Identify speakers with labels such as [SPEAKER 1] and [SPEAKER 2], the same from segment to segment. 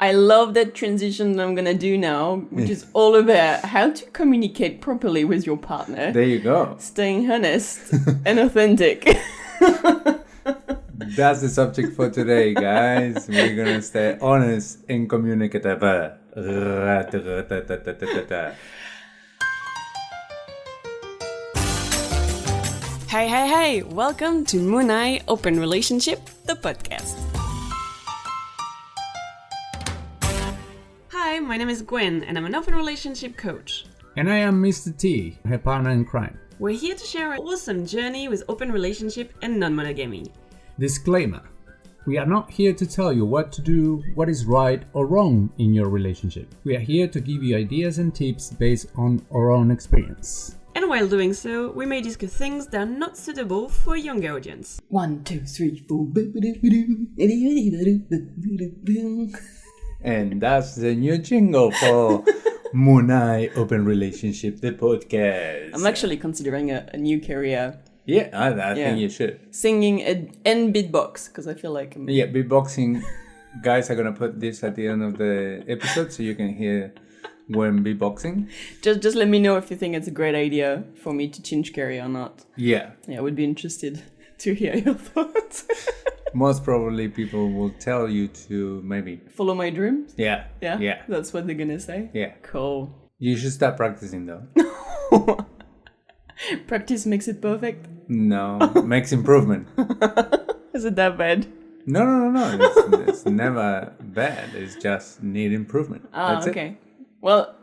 [SPEAKER 1] I love that transition I'm going to do now, which is all about how to communicate properly with your partner.
[SPEAKER 2] There you go.
[SPEAKER 1] Staying honest and authentic.
[SPEAKER 2] That's the subject for today, guys. We're going to stay honest and communicative.
[SPEAKER 1] Hey, welcome to Munai Open Relationship, the podcast. Hi, my name is Gwen and I'm an open relationship coach.
[SPEAKER 3] And I am Mr. T, her partner in crime.
[SPEAKER 1] We're here to share our awesome journey with open relationship and non-monogamy.
[SPEAKER 3] Disclaimer: we are not here to tell you what to do, what is right or wrong in your relationship. We are here to give you ideas and tips based on our own experience.
[SPEAKER 1] And while doing so, we may discuss things that are not suitable for a younger audience. 1, 2, 3, 4.
[SPEAKER 2] And that's the new jingle for Munai Open Relationship, the podcast.
[SPEAKER 1] I'm actually considering a new career.
[SPEAKER 2] Yeah, I think you should.
[SPEAKER 1] Singing and beatbox, because I feel like...
[SPEAKER 2] Yeah, beatboxing. Guys are going to put this at the end of the episode so you can hear when beatboxing.
[SPEAKER 1] Just let me know if you think it's a great idea for me to change career or not.
[SPEAKER 2] Yeah.
[SPEAKER 1] Yeah, I would be interested to hear your thoughts.
[SPEAKER 2] Most probably people will tell you to maybe...
[SPEAKER 1] Follow my dreams?
[SPEAKER 2] Yeah.
[SPEAKER 1] Yeah? That's what they're going to say?
[SPEAKER 2] Yeah.
[SPEAKER 1] Cool.
[SPEAKER 2] You should start practicing though.
[SPEAKER 1] Practice makes it perfect?
[SPEAKER 2] No, makes improvement.
[SPEAKER 1] Is it that bad?
[SPEAKER 2] No. It's never bad. It's just need improvement. That's
[SPEAKER 1] okay.
[SPEAKER 2] it.
[SPEAKER 1] Well,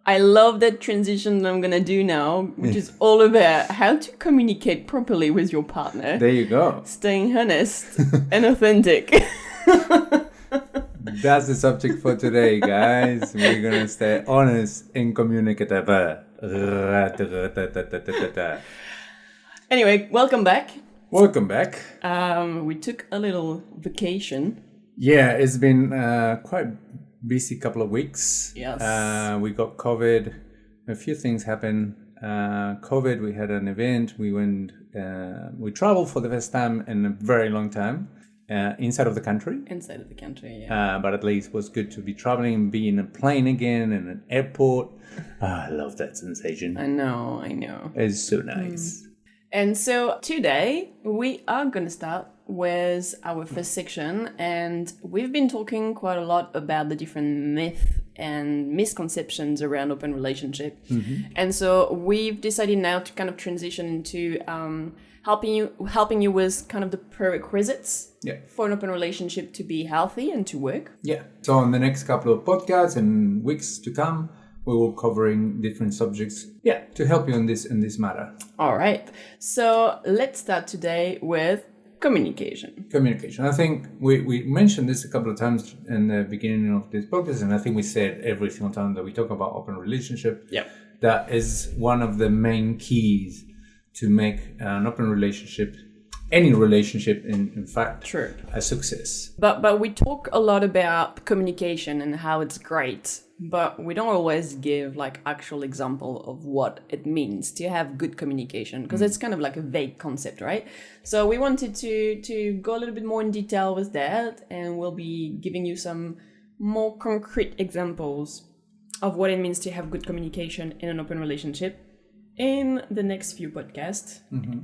[SPEAKER 1] I love that transition I'm going to do now, which is all about how to communicate properly with your partner.
[SPEAKER 2] There you go.
[SPEAKER 1] Staying honest and authentic.
[SPEAKER 2] That's the subject for today, guys. We're going to stay honest and communicative.
[SPEAKER 1] Anyway, welcome back.
[SPEAKER 2] Welcome back.
[SPEAKER 1] We took a little vacation.
[SPEAKER 2] Yeah, it's been quite busy couple of weeks.
[SPEAKER 1] Yes.
[SPEAKER 2] We got COVID. A few things happened. COVID, we had an event. We traveled for the first time in a very long time. Inside of the country.
[SPEAKER 1] Inside of the country, yeah.
[SPEAKER 2] But at least it was good to be traveling, be in a plane again, in an airport. I love that sensation.
[SPEAKER 1] I know.
[SPEAKER 2] It's so nice.
[SPEAKER 1] And so today we are going to start with our first section, and we've been talking quite a lot about the different myths and misconceptions around open relationship. Mm-hmm. And so we've decided now to kind of transition into helping you with kind of the prerequisites for an open relationship to be healthy and to work.
[SPEAKER 2] Yeah. So in the next couple of podcasts and weeks to come, we will covering different subjects. Yeah. To help you in this matter.
[SPEAKER 1] All right. So let's start today with communication.
[SPEAKER 2] I think we mentioned this a couple of times in the beginning of this podcast, and I think we said every single time that we talk about open relationship.
[SPEAKER 1] Yeah.
[SPEAKER 2] That is one of the main keys to make an open relationship, any relationship, in fact,
[SPEAKER 1] sure,
[SPEAKER 2] a success.
[SPEAKER 1] But we talk a lot about communication and how it's great, but we don't always give like actual example of what it means to have good communication, because it's kind of like a vague concept, right? So we wanted to go a little bit more in detail with that, and we'll be giving you some more concrete examples of what it means to have good communication in an open relationship in the next few podcasts,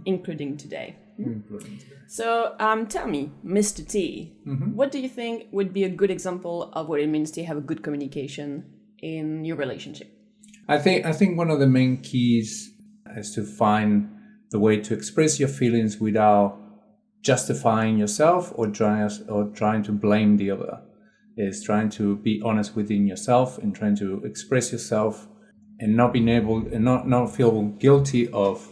[SPEAKER 1] including today. So tell me, Mr. T, what do you think would be a good example of what it means to have a good communication in your relationship?
[SPEAKER 2] I think one of the main keys is to find the way to express your feelings without justifying yourself or trying to blame the other. Is trying to be honest within yourself and trying to express yourself and not being able and not feel guilty of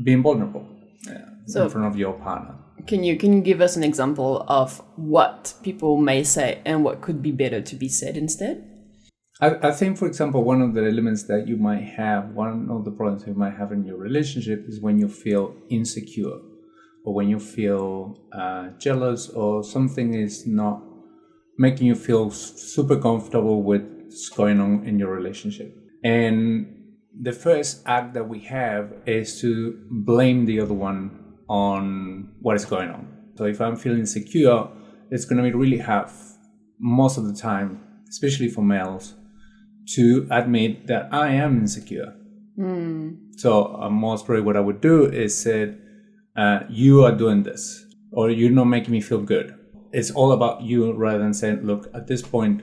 [SPEAKER 2] being vulnerable in front of your partner.
[SPEAKER 1] Can you give us an example of what people may say and what could be better to be said instead?
[SPEAKER 2] I think, for example, one of the elements that you might have, one of the problems you might have in your relationship is when you feel insecure or when you feel jealous or something is not making you feel super comfortable with what's going on in your relationship. And the first act that we have is to blame the other one on what is going on. So if I'm feeling insecure, it's going to be really hard most of the time, especially for males, to admit that I am insecure. So most probably what I would do is say, you are doing this, or you're not making me feel good. It's all about you, rather than saying, look, at this point,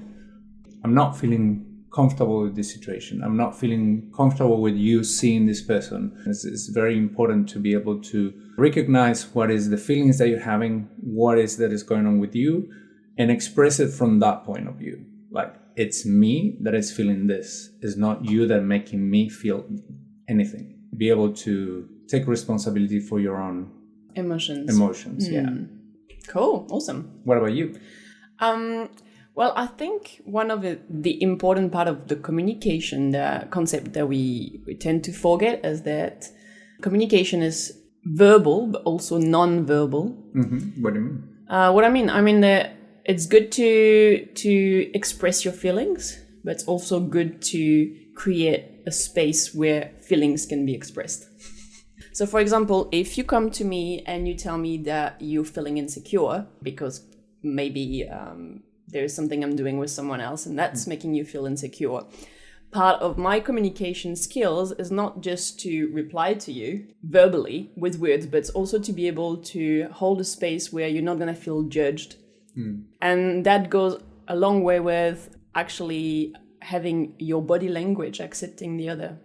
[SPEAKER 2] I'm not feeling comfortable with this situation. I'm not feeling comfortable with you seeing this person. It's very important to be able to recognize what is the feelings that you're having, what is that is going on with you, and express it from that point of view. Like, it's me that is feeling this. It's not you that making me feel anything. Be able to take responsibility for your own emotions. Yeah.
[SPEAKER 1] Cool. Awesome.
[SPEAKER 2] What about you?
[SPEAKER 1] Well, I think one of the important part of the communication, the concept that we tend to forget, is that communication is verbal, but also non-verbal.
[SPEAKER 2] What do you mean?
[SPEAKER 1] What I mean that it's good to express your feelings, but it's also good to create a space where feelings can be expressed. So, for example, if you come to me and you tell me that you're feeling insecure because maybe there's something I'm doing with someone else and that's making you feel insecure, part of my communication skills is not just to reply to you verbally with words, but it's also to be able to hold a space where you're not going to feel judged. And that goes a long way with actually having your body language accepting the other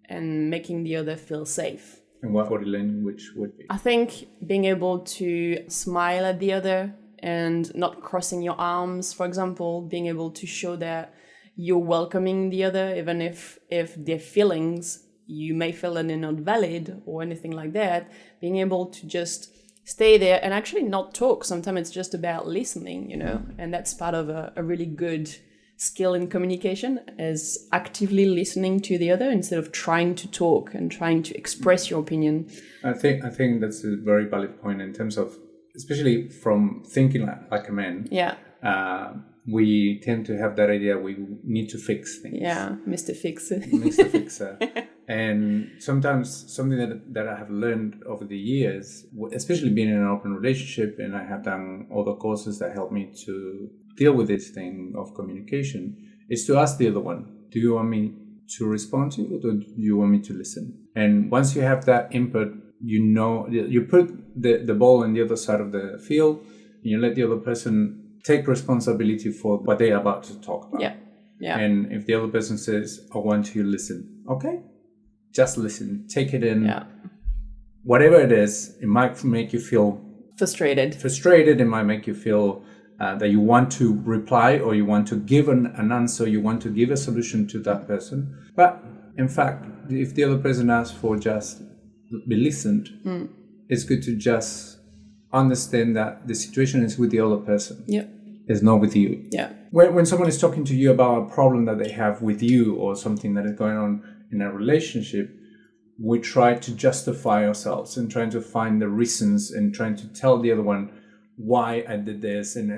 [SPEAKER 1] and making the other feel safe.
[SPEAKER 2] And what body language would be?
[SPEAKER 1] I think being able to smile at the other and not crossing your arms, for example, being able to show that you're welcoming the other, even if their feelings, you may feel that they're not valid or anything like that, being able to just stay there and actually not talk. Sometimes it's just about listening, and that's part of a really good skill in communication, is actively listening to the other instead of trying to talk and trying to express your opinion.
[SPEAKER 2] I think that's a very valid point in terms of, especially from thinking like a man.
[SPEAKER 1] Yeah.
[SPEAKER 2] We tend to have that idea we need to fix things.
[SPEAKER 1] Yeah, Mr. Fixer.
[SPEAKER 2] Mr. Fixer. And sometimes something that I have learned over the years, especially being in an open relationship, and I have done other courses that help me to deal with this thing of communication, is to ask the other one, do you want me to respond to you, or do you want me to listen? And once you have that input, you put the ball on the other side of the field, and you let the other person take responsibility for what they're about to talk about.
[SPEAKER 1] Yeah.
[SPEAKER 2] And if the other person says, I want you to listen, okay, just listen, take it in.
[SPEAKER 1] Yeah.
[SPEAKER 2] Whatever it is, it might make you feel
[SPEAKER 1] frustrated.
[SPEAKER 2] It might make you feel that you want to reply, or you want to give an answer, you want to give a solution to that person. But in fact, if the other person asks for just be listened, it's good to just understand that the situation is with the other person.
[SPEAKER 1] Yeah.
[SPEAKER 2] It's not with you.
[SPEAKER 1] Yeah.
[SPEAKER 2] When someone is talking to you about a problem that they have with you, or something that is going on in a relationship, we try to justify ourselves and trying to find the reasons and trying to tell the other one why I did this, and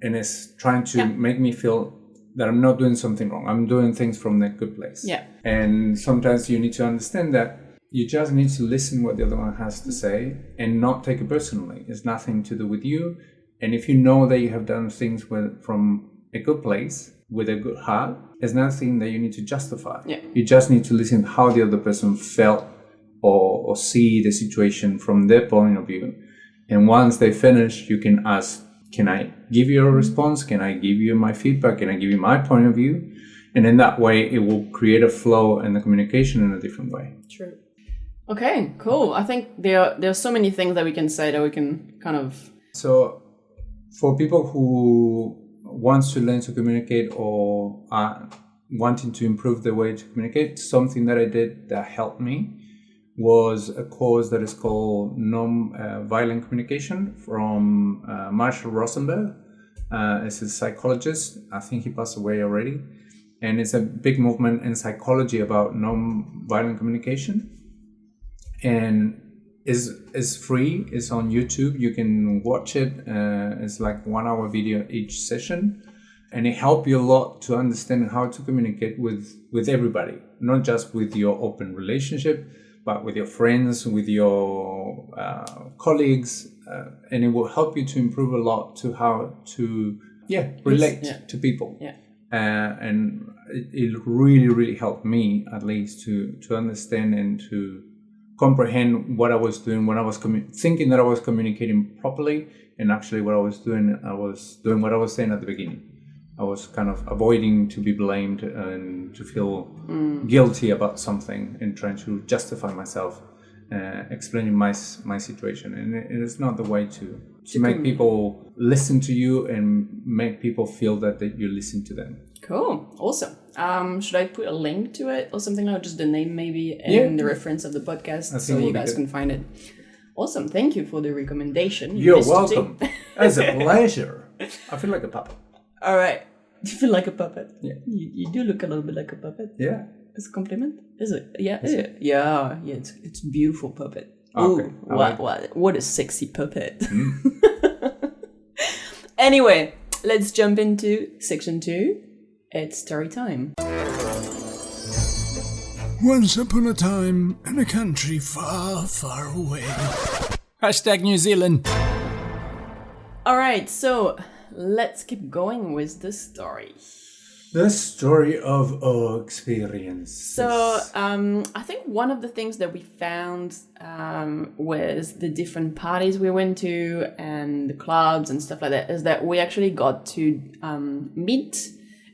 [SPEAKER 2] it's trying to make me feel that I'm not doing something wrong. I'm doing things from the good place.
[SPEAKER 1] Yeah.
[SPEAKER 2] And sometimes you need to understand that you just need to listen what the other one has to say and not take it personally. It's nothing to do with you. And if you know that you have done things from a good place, with a good heart, it's nothing that you need to justify.
[SPEAKER 1] Yeah.
[SPEAKER 2] You just need to listen how the other person felt or see the situation from their point of view. And once they finish, you can ask, can I give you a response? Can I give you my feedback? Can I give you my point of view? And in that way, it will create a flow and the communication in a different way.
[SPEAKER 1] True. Okay, cool. I think there are so many things that we can say that we can kind of...
[SPEAKER 2] So for people who wants to learn to communicate or are wanting to improve the way to communicate, something that I did that helped me was a course that is called Non-Violent Communication from Marshall Rosenberg. It's a psychologist. I think he passed away already. And it's a big movement in psychology about non-violent communication. And is free. It's on YouTube. You can watch it. It's like 1 hour video each session. And it helps you a lot to understand how to communicate with everybody, not just with your open relationship, but with your friends, with your colleagues. And it will help you to improve a lot to how to relate
[SPEAKER 1] Yeah.
[SPEAKER 2] to people.
[SPEAKER 1] Yeah.
[SPEAKER 2] And it really, really helped me, at least, to understand and to comprehend what I was doing when I was thinking that I was communicating properly, and actually what I was doing what I was saying at the beginning. I was kind of avoiding to be blamed and to feel guilty about something and trying to justify myself, explaining my situation. And it is not the way to make people listen to you and make people feel that you listen to them.
[SPEAKER 1] Cool. Awesome. Should I put a link to it or something like just the name maybe and the reference of the podcast so you guys can find it? Awesome. Thank you for the recommendation.
[SPEAKER 2] You're welcome. It's a pleasure. I feel like a puppet.
[SPEAKER 1] All right. You feel like a puppet?
[SPEAKER 2] Yeah.
[SPEAKER 1] You do look a little bit like a puppet.
[SPEAKER 2] Yeah.
[SPEAKER 1] It's a compliment? Is it? Yeah. Is it? Yeah. It's a beautiful puppet.
[SPEAKER 2] Okay.
[SPEAKER 1] Ooh, what a sexy puppet. Anyway, let's jump into section 2. It's story time.
[SPEAKER 3] Once upon a time in a country far, far away. Hashtag New Zealand.
[SPEAKER 1] All right, so let's keep going with the story.
[SPEAKER 2] The story of our experience.
[SPEAKER 1] So I think one of the things that we found was the different parties we went to and the clubs and stuff like that is that we actually got to meet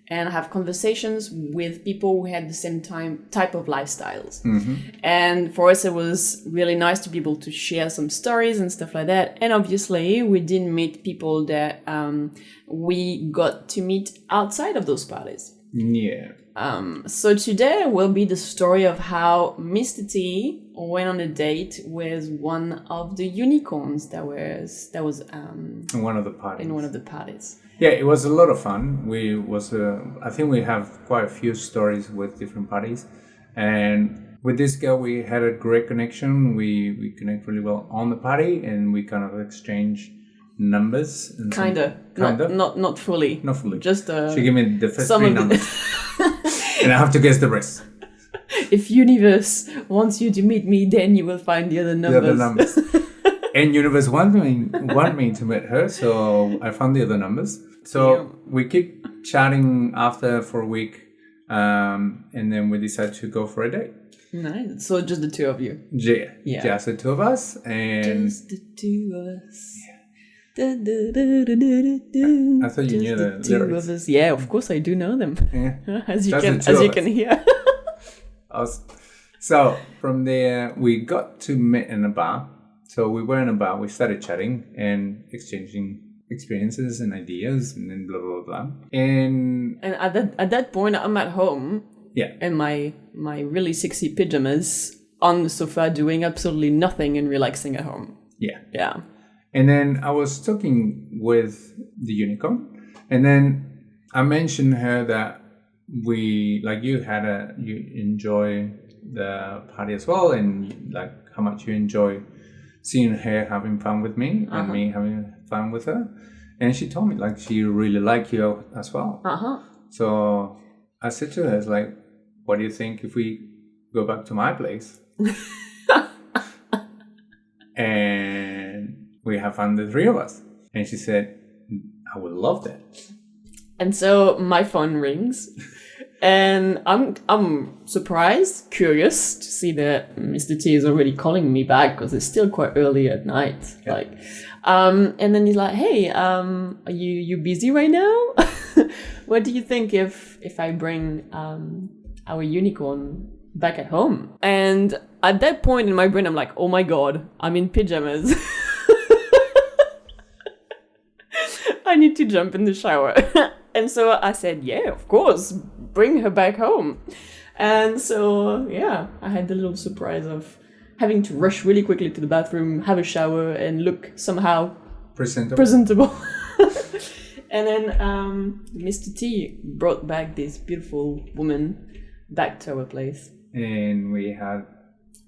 [SPEAKER 1] and have conversations with people who had the same type of lifestyles. And for us, it was really nice to be able to share some stories and stuff like that. And obviously, we didn't meet people that we got to meet outside of those parties.
[SPEAKER 2] Yeah.
[SPEAKER 1] So today will be the story of how Mr. T went on a date with one of the unicorns that was
[SPEAKER 2] In one of the parties.
[SPEAKER 1] in one of the parties.
[SPEAKER 2] Yeah, it was a lot of fun. I think we have quite a few stories with different parties, and with this girl we had a great connection. We connect really well on the party, and we kind of exchange numbers. And
[SPEAKER 1] Kinda. Not fully.
[SPEAKER 2] Not fully.
[SPEAKER 1] Just
[SPEAKER 2] she gave me the first
[SPEAKER 1] some
[SPEAKER 2] three
[SPEAKER 1] of the-
[SPEAKER 2] numbers, and I have to guess the rest.
[SPEAKER 1] If universe wants you to meet me, then you will find the other numbers.
[SPEAKER 2] The other numbers. And universe want me to meet her, so I found the other numbers. So we keep chatting after for a week, and then we decide to go for a date.
[SPEAKER 1] Nice. So just the two of you.
[SPEAKER 2] Yeah. Just the two of us, and
[SPEAKER 1] Just the two of us.
[SPEAKER 2] I thought you knew the
[SPEAKER 1] two
[SPEAKER 2] lyrics.
[SPEAKER 1] of us. Yeah, of course I do know them.
[SPEAKER 2] Yeah.
[SPEAKER 1] As you
[SPEAKER 2] Just
[SPEAKER 1] can
[SPEAKER 2] the two of us.
[SPEAKER 1] hear.
[SPEAKER 2] So from there, we got to meet in a bar. So we were in a bar, we started chatting and exchanging experiences and ideas, and then blah, blah, blah. And
[SPEAKER 1] at that point, I'm at home.
[SPEAKER 2] Yeah.
[SPEAKER 1] In my really sexy pajamas on the sofa doing absolutely nothing and relaxing at home.
[SPEAKER 2] Yeah.
[SPEAKER 1] Yeah.
[SPEAKER 2] And then I was talking with the unicorn, and then I mentioned her that you enjoy the party as well, and like how much you enjoy seeing her having fun with me and me having fun with her. And she told me like she really liked you as well. So I said to her, like, what do you think if we go back to my place and we have fun, the three of us? And she said, I would love that.
[SPEAKER 1] And so my phone rings, and I'm surprised, curious to see that Mr. T is already calling me back because it's still quite early at night.
[SPEAKER 2] Yeah.
[SPEAKER 1] Like, and then he's like, "Hey, are you busy right now? What do you think if I bring our unicorn back at home?" And at that point in my brain, I'm like, "Oh my god, I'm in pajamas." I need to jump in the shower. And so I said, yeah, of course, bring her back home. And so, yeah, I had the little surprise of having to rush really quickly to the bathroom, have a shower, and look somehow presentable. And then Mr. T brought back this beautiful woman back to our place.
[SPEAKER 2] And we had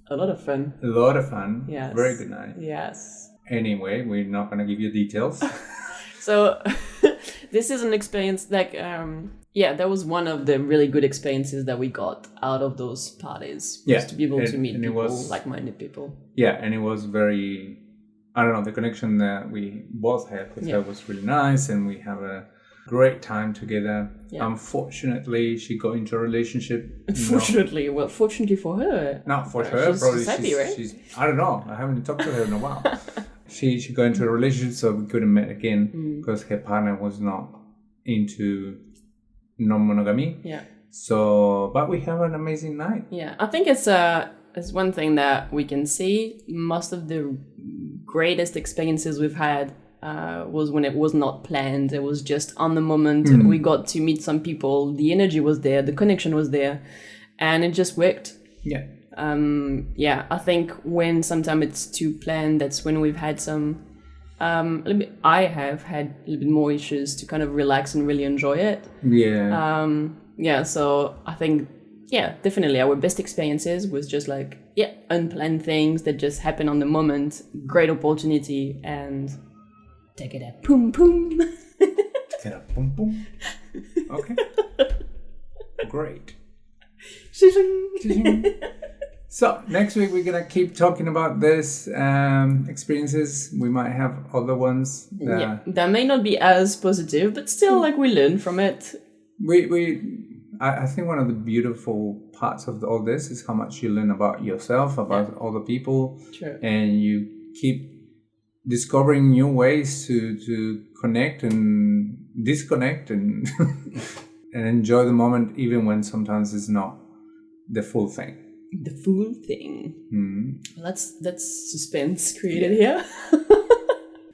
[SPEAKER 1] a lot of fun.
[SPEAKER 2] A lot of fun.
[SPEAKER 1] Yes.
[SPEAKER 2] Very good night.
[SPEAKER 1] Yes.
[SPEAKER 2] Anyway, we're not going to give you details.
[SPEAKER 1] So this is an experience like, that was one of the really good experiences that we got out of those parties. Was to be able to meet people, like-minded people.
[SPEAKER 2] Yeah, and it was very, I don't know, the connection that we both had with her was really nice, and we have a great time together.
[SPEAKER 1] Yeah.
[SPEAKER 2] Unfortunately, she got into a relationship.
[SPEAKER 1] Fortunately, well, fortunately for her.
[SPEAKER 2] Not for her,
[SPEAKER 1] She's
[SPEAKER 2] probably.
[SPEAKER 1] happy, right?
[SPEAKER 2] She's, I don't know. I haven't talked to her in a while. She got into a relationship, so we couldn't meet again because her partner was not into non-monogamy.
[SPEAKER 1] Yeah.
[SPEAKER 2] So, but we have an amazing night.
[SPEAKER 1] Yeah, I think it's one thing that we can see. Most of the greatest experiences we've had was when it was not planned. It was just on the moment. We got to meet some people. The energy was there. The connection was there, and it just worked.
[SPEAKER 2] Yeah.
[SPEAKER 1] Yeah, I think when sometimes it's too planned, that's when we've had some. I have had a little bit more issues to kind of relax and really enjoy it.
[SPEAKER 2] Yeah.
[SPEAKER 1] Yeah, so I think, yeah, definitely our best experiences was just like, yeah, unplanned things that just happen on the moment, great opportunity, and take it at boom, boom.
[SPEAKER 2] Take it boom, boom. Okay. Great. So next week we're gonna keep talking about this experiences. We might have other ones.
[SPEAKER 1] That may not be as positive, but still, like, we learn from it.
[SPEAKER 2] I think one of the beautiful parts of all this is how much you learn about yourself, about other people, and you keep discovering new ways to connect and disconnect and and enjoy the moment, even when sometimes it's not the full thing.
[SPEAKER 1] The full thing. That's suspense created here.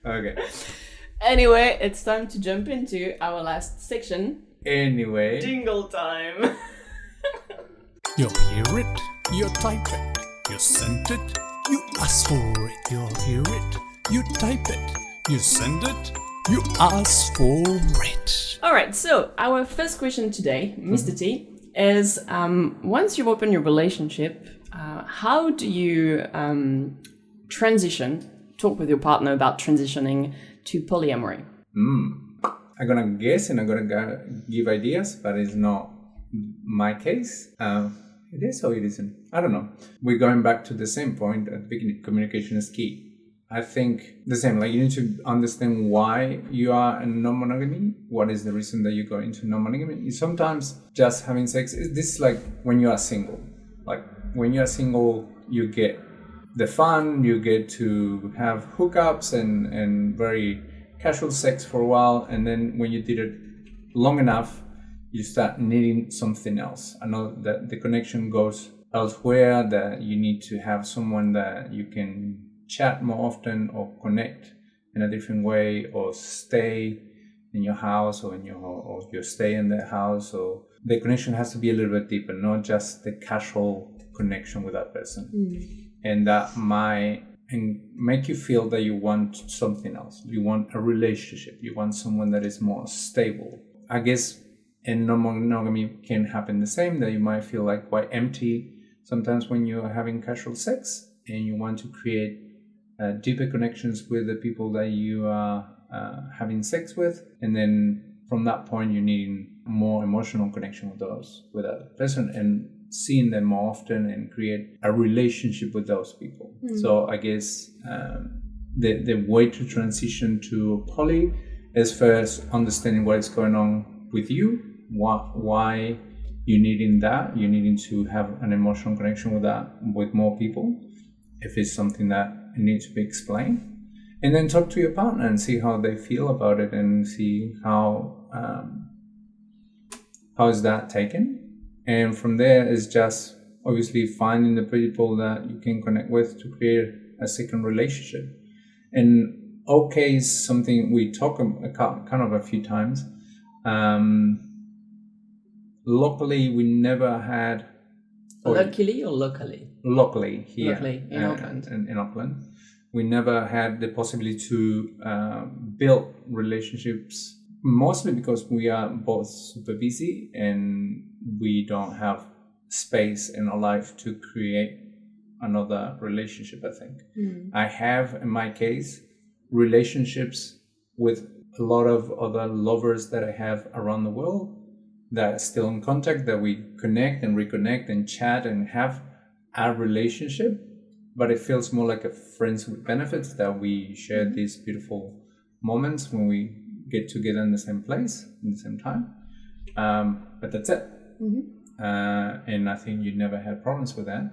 [SPEAKER 2] Okay.
[SPEAKER 1] Anyway, it's time to jump into our last section.
[SPEAKER 2] Anyway.
[SPEAKER 1] Jingle time.
[SPEAKER 3] You hear it, you type it, you send it, you ask for it. You hear it, you type it, you send it, you ask for it.
[SPEAKER 1] All right, so our first question today, Mr. T, is once you open your relationship, how do you talk with your partner about transitioning to polyamory?
[SPEAKER 2] I'm gonna guess and I'm gonna give ideas, but it's not my case. It is or it isn't. I don't know. We're going back to the same point at the beginning. Communication is key. I think the same, like you need to understand why you are in non-monogamy. What is the reason that you go into non-monogamy? Sometimes just having sex, this is like when you are single. Like when you are single, you get the fun, you get to have hookups and very casual sex for a while. And then when you did it long enough, you start needing something else. I know that the connection goes elsewhere, that you need to have someone that you can chat more often or connect in a different way, or stay in your house or you stay in their house. So the connection has to be a little bit deeper, not just the casual connection with that person. And that might make you feel that you want something else. You want a relationship. You want someone that is more stable. I guess in non-monogamy can happen the same, that you might feel like quite empty sometimes when you're having casual sex and you want to create deeper connections with the people that you are having sex with, and then from that point you need more emotional connection with that person and seeing them more often and create a relationship with those people. So I guess the way to transition to poly is first understanding what is going on with you, why you needing to have an emotional connection with more people, if it's something that needs to be explained, and then talk to your partner and see how they feel about it and see how is that taken. And from there is just obviously finding the people that you can connect with to create a second relationship. And okay is something we talk kind of a few times. Locally, we never had...
[SPEAKER 1] Luckily or locally?
[SPEAKER 2] Locally, here.
[SPEAKER 1] Locally, in Auckland.
[SPEAKER 2] In Auckland. We never had the possibility to build relationships, mostly because we are both super busy and we don't have space in our life to create another relationship, I think. I have, in my case, relationships with a lot of other lovers that I have around the world that are still in contact, that we connect and reconnect and chat and have a relationship, but it feels more like a friends with benefits, that we share these beautiful moments when we get together in the same place, in the same time. But that's it. And I think you never had problems with that.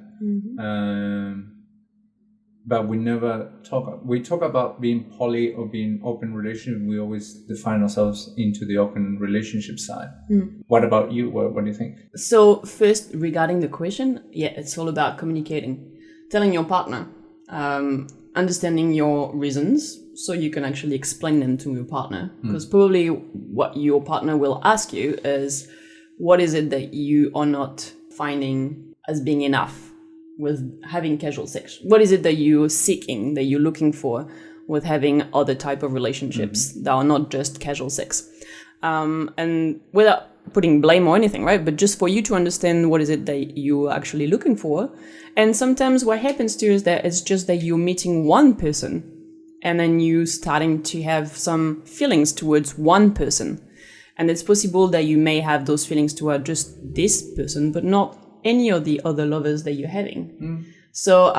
[SPEAKER 2] But we never talk about being poly or being open relationship. We always define ourselves into the open relationship side. What about you? What do you think?
[SPEAKER 1] So first, regarding the question, it's all about communicating, telling your partner, understanding your reasons so you can actually explain them to your partner. Because probably what your partner will ask you is, what is it that you are not finding as being enough with having casual sex? What is it that you're seeking, that you're looking for with having other type of relationships that are not just casual sex? And without putting blame or anything, right? But just for you to understand what is it that you're actually looking for. And sometimes what happens too is that it's just that you're meeting one person and then you starting to have some feelings towards one person. And it's possible that you may have those feelings toward just this person, but not any of the other lovers that you're having. So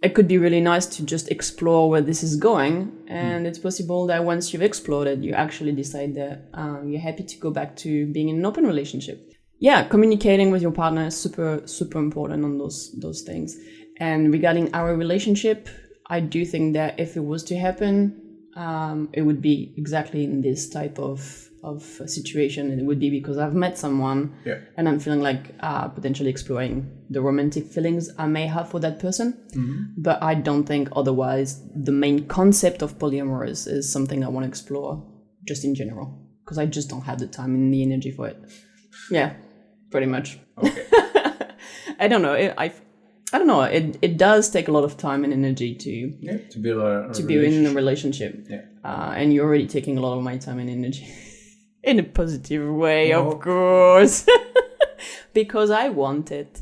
[SPEAKER 1] it could be really nice to just explore where this is going. And it's possible that once you've explored it, you actually decide that you're happy to go back to being in an open relationship. Yeah, communicating with your partner is super, super important on those things. And regarding our relationship, I do think that if it was to happen, it would be exactly in this type of situation. And it would be because I've met someone and I'm feeling like potentially exploring the romantic feelings I may have for that person. But I don't think otherwise the main concept of polyamory is something I want to explore just in general, because I just don't have the time and the energy for it. Yeah, pretty much.
[SPEAKER 2] Okay.
[SPEAKER 1] I don't know. I don't know. It does take a lot of time and energy to be in a relationship. Yeah. And you're already taking a lot of my time and energy. In a positive way, of course. Because I want it.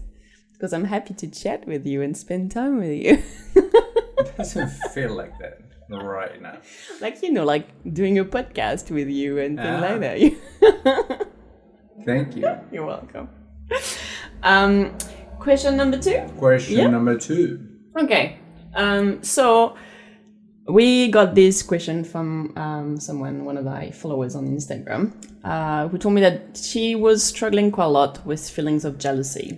[SPEAKER 1] Because I'm happy to chat with you and spend time with you.
[SPEAKER 2] It doesn't feel like that right now.
[SPEAKER 1] Like, like doing a podcast with you and things like that.
[SPEAKER 2] Thank you.
[SPEAKER 1] You're welcome. Question number 2?
[SPEAKER 2] Question number 2.
[SPEAKER 1] Okay. So we got this question from one of my followers on Instagram, who told me that she was struggling quite a lot with feelings of jealousy.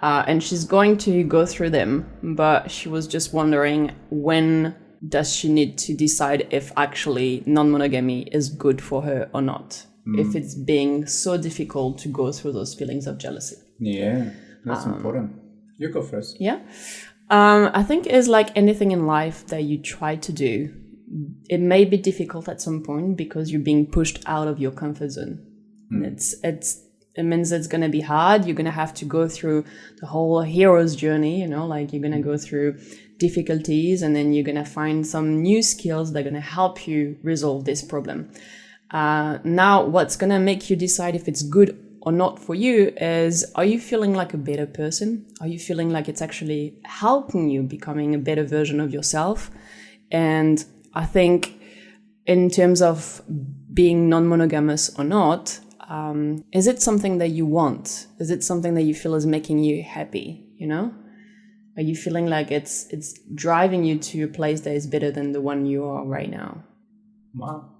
[SPEAKER 1] And she's going to go through them, but she was just wondering, when does she need to decide if actually non-monogamy is good for her or not? If it's being so difficult to go through those feelings of jealousy.
[SPEAKER 2] Yeah, that's important. You go first.
[SPEAKER 1] Yeah. I think it's like anything in life that you try to do. It may be difficult at some point because you're being pushed out of your comfort zone. It means it's going to be hard. You're going to have to go through the whole hero's journey, like you're going to go through difficulties, and then you're going to find some new skills that are going to help you resolve this problem. Now, what's going to make you decide if it's good or not for you is, are you feeling like a better person? Are you feeling like it's actually helping you becoming a better version of yourself? And I think in terms of being non-monogamous or not, is it something that you want? Is it something that you feel is making you happy, Are you feeling like it's driving you to a place that is better than the one you are right now?
[SPEAKER 2] Wow,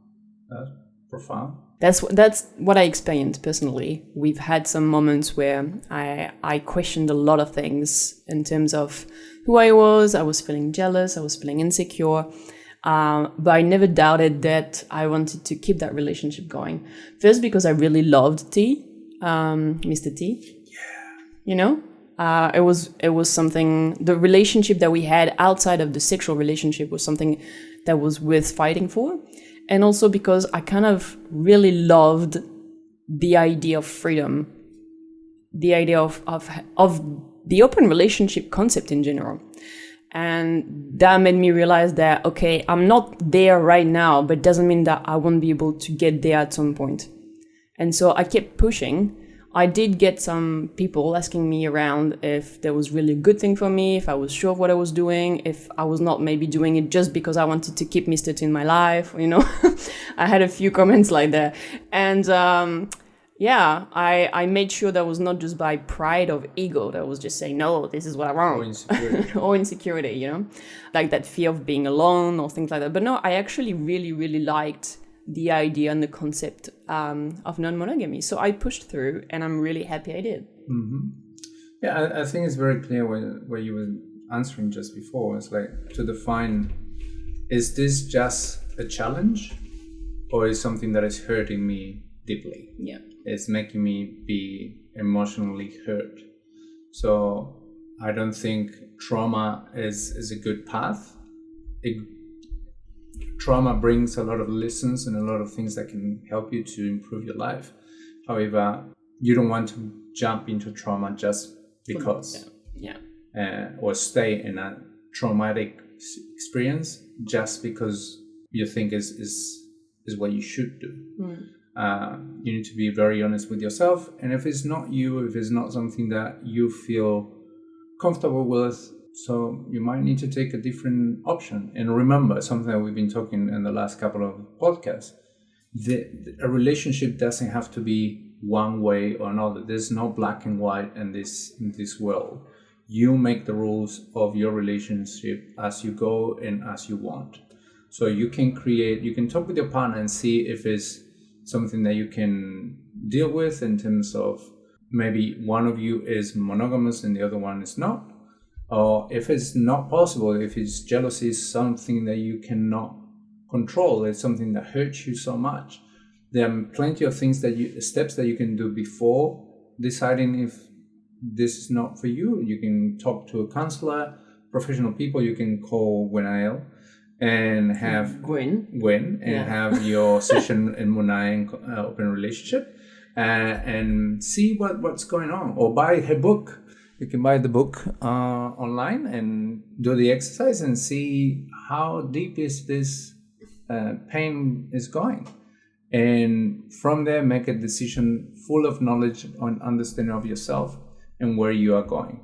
[SPEAKER 2] that's profound.
[SPEAKER 1] That's what I experienced personally. We've had some moments where I questioned a lot of things in terms of who I was feeling jealous, I was feeling insecure, but I never doubted that I wanted to keep that relationship going. First, because I really loved T, Mr. T. Yeah. It was something, the relationship that we had outside of the sexual relationship was something that was worth fighting for. And also because I kind of really loved the idea of freedom, the idea of the open relationship concept in general. And that made me realize that, okay, I'm not there right now, but it doesn't mean that I won't be able to get there at some point. And so I kept pushing. I did get some people asking me around if there was really a good thing for me, if I was sure of what I was doing, if I was not maybe doing it just because I wanted to keep Mr. T in my life, I had a few comments like that. And I made sure that was not just by pride or ego, that was just saying, no, this is what I want.
[SPEAKER 2] Or insecurity.
[SPEAKER 1] Or insecurity, like that fear of being alone or things like that. But no, I actually really, really liked the idea and the concept of non-monogamy. So I pushed through, and I'm really happy I did.
[SPEAKER 2] Yeah, I think it's very clear where you were answering just before. It's like to define, is this just a challenge, or is something that is hurting me deeply?
[SPEAKER 1] Yeah.
[SPEAKER 2] It's making me be emotionally hurt. So I don't think trauma is a good path. Trauma brings a lot of lessons and a lot of things that can help you to improve your life. However, you don't want to jump into trauma just because.
[SPEAKER 1] Yeah.
[SPEAKER 2] Or stay in a traumatic experience just because you think is what you should do. You need to be very honest with yourself, and if it's not you, if it's not something that you feel comfortable with, so you might need to take a different option. And remember something that we've been talking in the last couple of podcasts, a relationship doesn't have to be one way or another. There's no black and white in this world. You make the rules of your relationship as you go and as you want. So you can talk with your partner and see if it's something that you can deal with in terms of maybe one of you is monogamous and the other one is not. Or if it's not possible, if it's jealousy is something that you cannot control, it's something that hurts you so much, there are plenty of steps that you can do before deciding if this is not for you. You can talk to a counselor, professional people. You can call Gwenael and have Gwen and have your session in Munai Open Relationship and see what's going on, or buy her book. You can buy the book online and do the exercise and see how deep is this pain is going. And from there, make a decision full of knowledge and understanding of yourself and where you are going.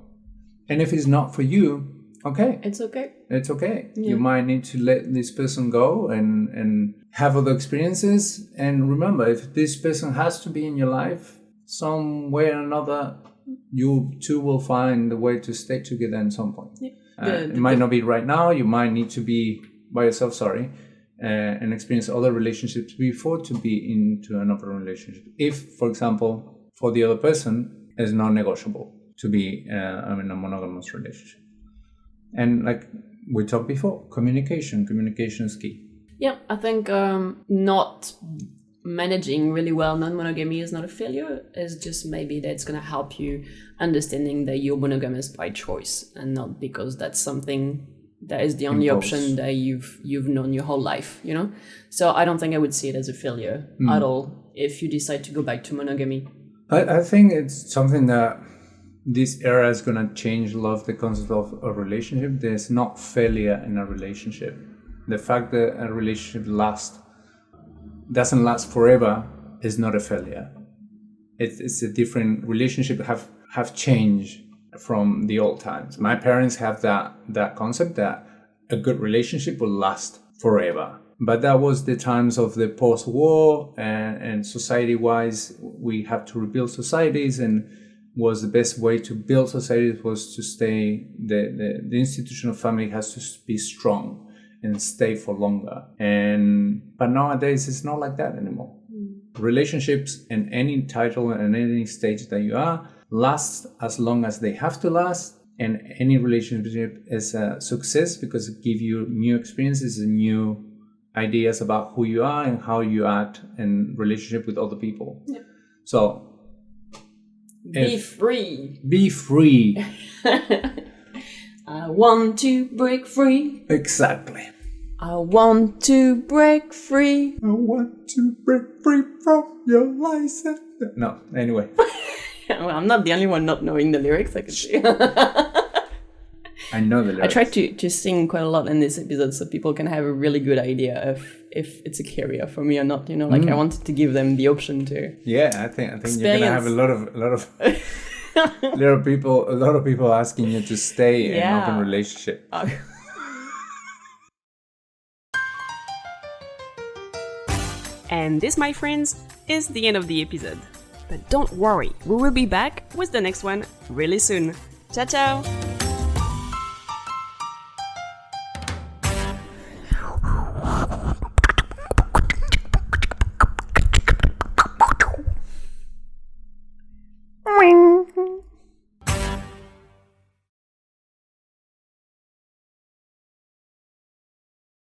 [SPEAKER 2] And if it's not for you, okay.
[SPEAKER 1] It's okay.
[SPEAKER 2] It's okay.
[SPEAKER 1] Yeah.
[SPEAKER 2] You might need to let this person go and have other experiences. And remember, if this person has to be in your life, some way or another, you two will find the way to stay together at some point.
[SPEAKER 1] Yeah.
[SPEAKER 2] It might not be right now. You might need to be by yourself, and experience other relationships before to be into an open relationship. If, for example, for the other person, it's non-negotiable to be in a monogamous relationship. And like we talked before, communication is key.
[SPEAKER 1] Yeah, I think not managing really well non-monogamy is not a failure. It's just maybe that's going to help you understanding that you're monogamous by choice and not because that's something that is the only option that you've known your whole life, you know? So I don't think I would see it as a failure at all if you decide to go back to monogamy.
[SPEAKER 2] I think it's something that this era is going to change a lot of the concept of a relationship. There's not failure in a relationship. The fact that a relationship doesn't last forever is not a failure. It's a different relationship have changed from the old times. My parents have that concept that a good relationship will last forever. But that was the times of the post-war and society-wise, we have to rebuild societies, and was the best way to build societies was to stay, the institution of family has to be strong and stay for longer. But nowadays it's not like that anymore. Relationships in any title and any stage that you are last as long as they have to last, and any relationship is a success because it gives you new experiences and new ideas about who you are and how you act in relationship with other people.
[SPEAKER 1] Yep.
[SPEAKER 2] So
[SPEAKER 1] be free.
[SPEAKER 2] Be free.
[SPEAKER 1] I want to break free.
[SPEAKER 2] Exactly.
[SPEAKER 1] I want to break free.
[SPEAKER 2] I want to break free from your license. No, anyway.
[SPEAKER 1] Well, I'm not the only one not knowing the lyrics, I can see.
[SPEAKER 2] I know the lyrics.
[SPEAKER 1] I tried to sing quite a lot in this episode so people can have a really good idea of if it's a career for me or not. You know, like I wanted to give them the option to.
[SPEAKER 2] Yeah, I think you're gonna have a lot of people asking you to stay in an open relationship.
[SPEAKER 1] And this, my friends, is the end of the episode. But don't worry, we will be back with the next one really soon. Ciao, ciao!